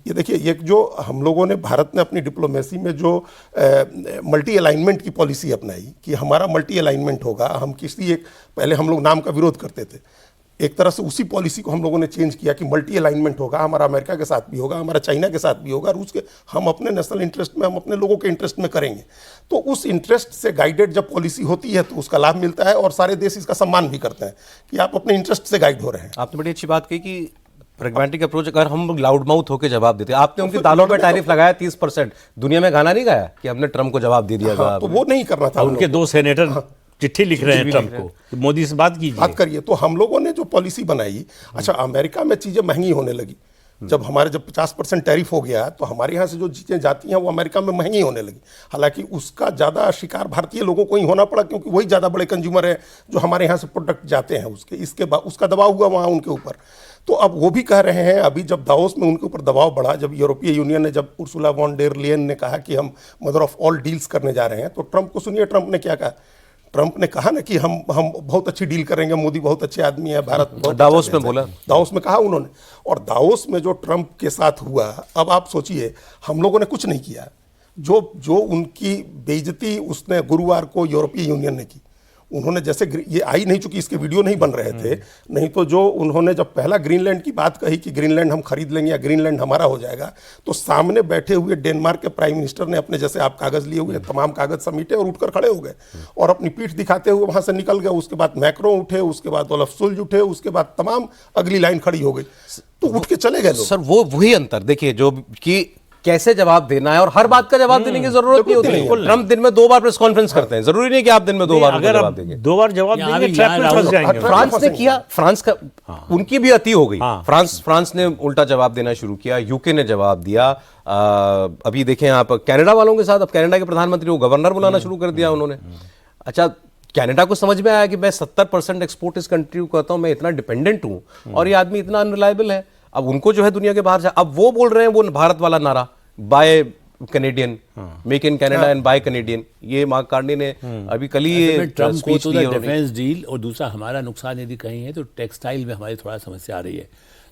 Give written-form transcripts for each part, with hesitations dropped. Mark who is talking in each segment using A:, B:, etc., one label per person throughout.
A: ये देखिए, ये जो हम लोगों ने, भारत ने अपनी डिप्लोमेसी में जो मल्टी अलाइनमेंट की पॉलिसी अपनाई कि हमारा मल्टी अलाइनमेंट होगा, हम किसी एक, पहले हम लोग नाम का विरोध करते थे, एक तरह से उसी पॉलिसी को हम लोगों ने चेंज किया कि मल्टी अलाइनमेंट होगा, हमारा अमेरिका के साथ भी होगा, हमारा चाइना के साथ भी होगा, रूस के, हम अपने नेशनल इंटरेस्ट में, हम अपने लोगों के इंटरेस्ट में करेंगे। तो उस इंटरेस्ट से गाइडेड जब पॉलिसी होती है तो उसका लाभ मिलता है और सारे देश इसका सम्मान भी करते हैं कि आप अपने इंटरेस्ट से गाइड हो रहे हैं।
B: आपने बड़ी अच्छी बात कही कि प्रेगमेटिक अप्रोच, अगर हम लाउड माउथ होकर जवाब देते, आपने उनकी दालों पे टैरिफ लगाया 30%, दुनिया में गाना नहीं गाया कि हमने ट्रम्प को जवाब दे दिया।
A: हाँ, तो वो नहीं करना था।
C: उनके 2 सेनेटर चिट्ठी लिख रहे हैं ट्रम्प को, तो मोदी से बात
A: करिए। तो हम लोगों ने जो पॉलिसी बनाई, अच्छा अमेरिका में चीजें महंगी होने लगी, जब 50% टैरिफ हो गया तो हमारे यहाँ से जो चीज़ें जाती हैं वो अमेरिका में महंगी होने लगी। हालांकि उसका ज़्यादा शिकार भारतीय लोगों को ही होना पड़ा, क्योंकि वही ज़्यादा बड़े कंज्यूमर हैं जो हमारे यहाँ से प्रोडक्ट जाते हैं, इसके बाद उसका दबाव हुआ वहाँ उनके ऊपर। तो अब वो भी कह रहे हैं, अभी जब दावोस में उनके ऊपर दबाव बढ़ा, जब यूरोपीय यूनियन ने, जब उर्सुला वॉन डेर लेयन ने कहा कि हम मदर ऑफ ऑल डील्स करने जा रहे हैं, तो ट्रंप को सुनिए, ट्रंप ने क्या कहा। ट्रंप ने कहा ना कि हम बहुत अच्छी डील करेंगे, मोदी बहुत अच्छे आदमी है, भारत बहुत
B: दावोस में बोला,
A: दावोस में कहा उन्होंने। और दावोस में जो ट्रंप के साथ हुआ, अब आप सोचिए, हम लोगों ने कुछ नहीं किया, जो उनकी बेइज्जती उसने गुरुवार को यूरोपीय यूनियन ने की। उन्होंने जैसे, ये आई नहीं, चूंकि इसके वीडियो नहीं बन रहे थे, नहीं तो जो उन्होंने जब पहला ग्रीनलैंड की बात कही कि ग्रीनलैंड हम खरीद लेंगे या ग्रीनलैंड हमारा हो जाएगा, तो सामने बैठे हुए डेनमार्क के प्राइम मिनिस्टर ने अपने जैसे आप कागज लिए हुए तमाम कागज समेटे और उठकर खड़े हो गए और अपनी पीठ दिखाते हुए वहां से निकल गए। उसके बाद मैक्रो उठे, उसके बाद ओलफ शुल्ज उठे, उसके बाद तमाम अगली लाइन खड़ी हो गई, तो उठ के चले गए लोग।
B: सर वो वही अंतर देखिए, जो कि कैसे जवाब देना है, और हर बात का जवाब देने की जरूरत नहीं होती। ट्रंप दिन में 2 बार प्रेस कॉन्फ्रेंस करते हैं, जरूरी नहीं कि आप दिन में 2 बार जवाब देंगे।
C: 2 बार जवाब देंगे, ट्रैप में फंस जाएंगे।
B: फ्रांस ने किया, फ्रांस का उनकी भी अति हो गई। फ्रांस ने उल्टा जवाब देना शुरू किया, यूके ने जवाब दिया। अभी देखें आप कनाडा वालों के साथ, अब कनाडा के प्रधानमंत्री को गवर्नर बुलाना शुरू कर दिया उन्होंने। अच्छा, कनाडा को समझ में आया कि मैं 70% एक्सपोर्ट इस कंट्री को करता हूं, मैं इतना डिपेंडेंट हूं और ये आदमी इतना अनरिलायबल है। अब उनको जो है दुनिया के बाहर अब वो बोल रहे हैं, वो भारत वाला नारा, buy Canadian, make in Canada and buy Canadian. ये मार्क कार्नी ने अभी कल ही
C: ट्रम्प को तो डिफेंस डील, और दूसरा हमारा नुकसान यदि कहीं है तो टेक्सटाइल में हमारी थोड़ा समस्या आ रही है,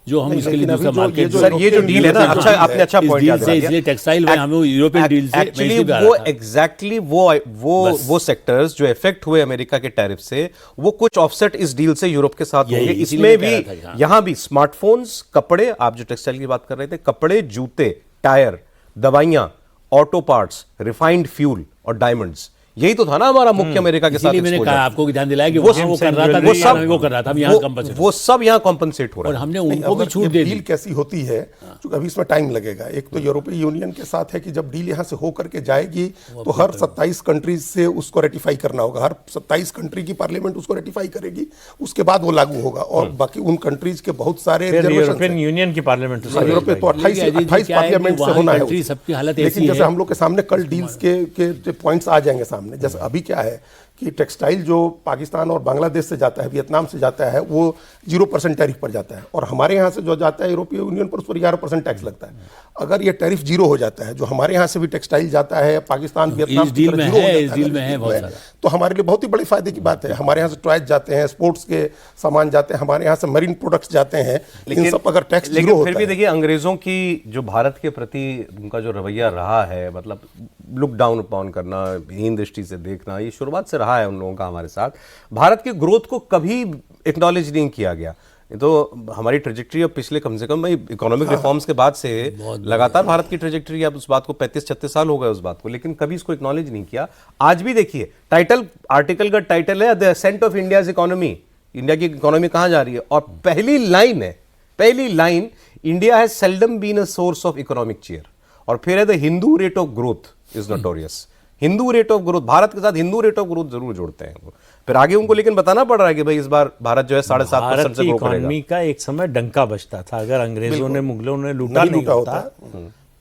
C: जो हम इसके लिए दूसरा मार्केट।
B: सर ये जो डील है ना, अच्छा आपने अच्छा पॉइंट याद दिया,
C: इसलिए टेक्सटाइल में हमें यूरोपियन डील से
B: एक्चुअली वो एग्जैक्टली वो सेक्टर्स जो इफेक्ट हुए अमेरिका के टैरिफ से, वो कुछ ऑफसेट इस डील से यूरोप के साथ होंगे। इसमें भी, यहां भी स्मार्टफोन्स, कपड़े, आप जो टेक्सटाइल की बात कर रहे थे, कपड़े, जूते, टायर, दवाइयां, ऑटो पार्ट्स, रिफाइंड फ्यूल और डायमंड्स, यही तो था ना हमारा मुख्य अमेरिका के साथ।
C: मैंने कहा आपको ध्यान दिलाया कि वो कर रहा था, वो कर रहा था, यहाँ कंपनसेट,
B: वो सब यहाँ कॉम्पनसेट हो रहा है।
C: और हमने उनको भी छूट दे दी।
A: डील कैसी होती है, क्योंकि अभी इसमें टाइम लगेगा। एक तो यूरोपीय यूनियन के साथ है कि जब डील यहाँ से हो करके जाएगी तो हर 27 कंट्रीज से उसको रेटिफाई करना होगा, हर 27 कंट्री की पार्लियामेंट उसको रेटिफाई करेगी, उसके बाद वो लागू होगा। और बाकी उन कंट्रीज के बहुत सारे
C: यूरोपियन यूनियन की पार्लियामेंट,
A: यूरोप तो 28 पार्लियामेंट से होना है। लेकिन जैसे हम लोग के सामने कल डील्स के पॉइंट्स आ जाएंगे सामने। जैसे अभी क्या है कि टेक्सटाइल जो पाकिस्तान और बांग्लादेश से जाता है, वियतनाम से जाता है, वो 0% टैरिफ पर जाता है, और हमारे यहाँ से जो जाता है यूरोपीय यूनियन पर, उस पर 11% टैक्स लगता है। अगर ये टैरिफ 0 हो जाता है, जो हमारे यहाँ से भी टेक्सटाइल जाता है पाकिस्तान, वियतनाम,
C: इस डील में है बहुत सारा,
A: तो हमारे लिए बहुत ही बड़ी फायदे की बात है। हमारे यहाँ से टॉयज जाते हैं, स्पोर्ट्स के सामान जाते हैं, हमारे यहाँ से मरीन प्रोडक्ट्स जाते हैं, लेकिन सब अगर टैक्स 0 होता है।
B: फिर भी देखिए, अंग्रेजों की जो भारत के प्रति उनका जो रवैया रहा है, मतलब लुक डाउन अपॉन करना, हीन दृष्टि से देखना, ये शुरुआत से रहा है उन लोगों का हमारे साथ। भारत की ग्रोथ को कभी एक्नॉलेज नहीं किया गया। तो हमारी ट्रेजेक्टरी अब पिछले कम से कम इकोनॉमिक रिफॉर्म्स के बाद से लगातार भारत की ट्रेजेक्टरी, अब उस बात को 35-36 साल हो गए उस बात को, लेकिन कभी इसको एक्नॉलेज नहीं किया। आज भी देखिए, टाइटल, आर्टिकल का टाइटल है the ascent of India's economy, India की इकोनॉमी कहां जा रही है, और पहली line India has seldom been a source of economic cheer, और फिर है the Hindu rate of growth is notorious. Hindu rate of growth, Bharat के साथ हिंदू रेट ऑफ ग्रोथ जरूर जोड़ते हैं वो। फिर आगे उनको लेकिन बताना पड़ रहा है कि भाई इस बार भारत जो है 7.5% से ग्रो करेगा।
C: इकोनॉमी का एक समय डंका बजता था, अगर अंग्रेजों ने, मुगलों ने लूटा नहीं होता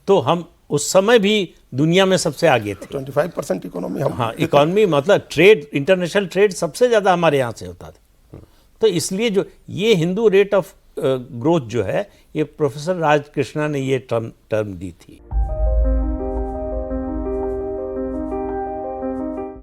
C: तो हम उस समय भी दुनिया में सबसे आगे थे।
A: 25% इकोनॉमी हम,
C: हाँ, इकोनॉमी मतलब ट्रेड, इंटरनेशनल ट्रेड सबसे ज्यादा हमारे यहाँ से होता था। तो इसलिए जो ये हिंदू रेट ऑफ ग्रोथ जो है, ये प्रोफेसर राजकृष्णा ने ये टर्म दी थी।